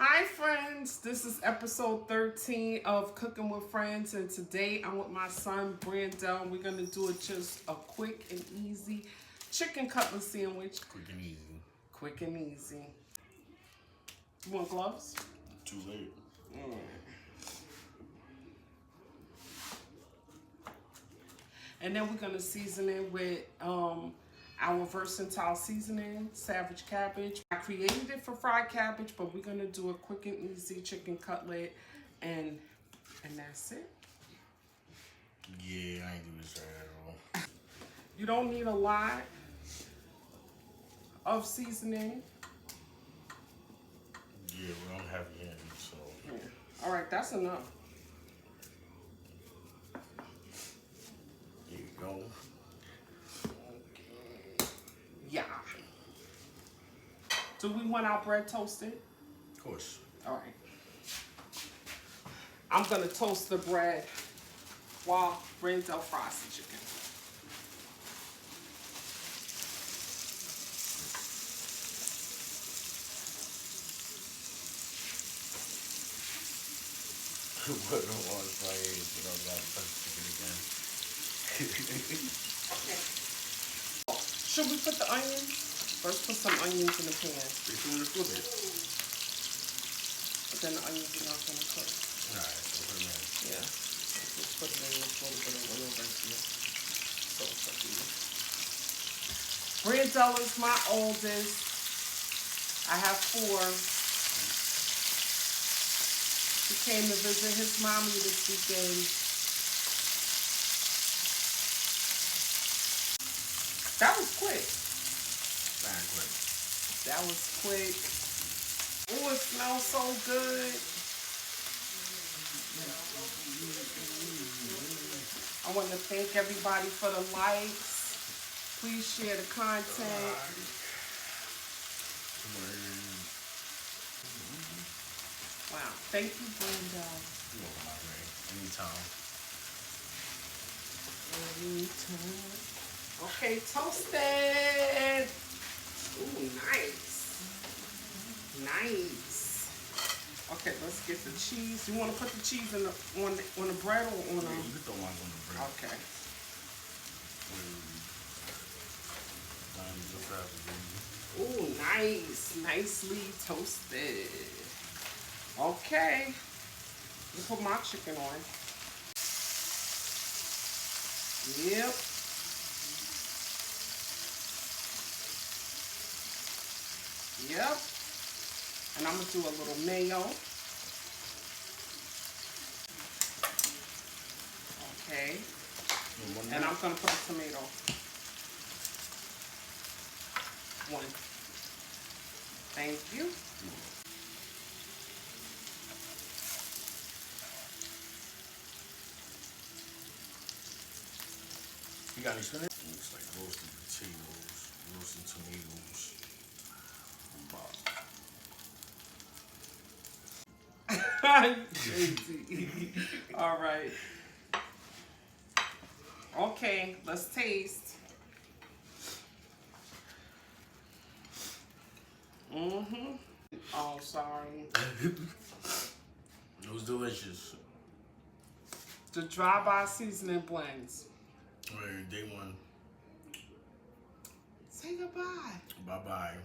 Hi friends, this is episode 13 of Cooking with Friends, and today I'm with my son Brandell. We're going to do just a quick and easy chicken cutlet sandwich. Quick and easy. Quick and easy. You want gloves? Too late. And then we're going to season it with our versatile seasoning, Savage Cabbage. I created it for fried cabbage, but we're going to do a quick and easy chicken cutlet, and that's it. Yeah, I ain't do this right at all. You don't need a lot of seasoning. Yeah, we don't have it, so. Yeah. All right, that's enough. There you go. Yeah. Do we want our bread toasted? Of course. All right. I'm gonna toast the bread while Brandell fries the chicken. What don't want to fry it, but I'm not touching chicken again. Okay. Should we put the onions? First put some onions in the pan. If you want to flip it. But then the onions are not gonna cook. Alright, so put them in. Yeah. Let's put it in with a little bit of oil right here. So Brandell is my oldest. I have 4. He came to visit his mommy this weekend. That was quick. Very quick. That was quick. Oh, it smells so good. I want to thank everybody for the likes. Please share the content. Wow. Thank you, Brandell. You're welcome, my friend. Anytime. Okay, toasted. Ooh, nice. Nice. Okay, let's get the cheese. You want to put the cheese in on the bread or on the... Yeah, you can throw mine on the bread. Okay. Ooh, nice. Nicely toasted. Okay. Let me put my chicken on. Yep. Yep. And I'm going to do a little mayo. Okay. And I'm going to put a tomato. 1. Thank you. You got any spinach? Looks like roasted potatoes, roasted tomatoes. All right. Okay, let's taste. Oh, sorry. It was delicious. The Driveby Seasoning blends. Alright, day 1. Say goodbye. Bye-bye.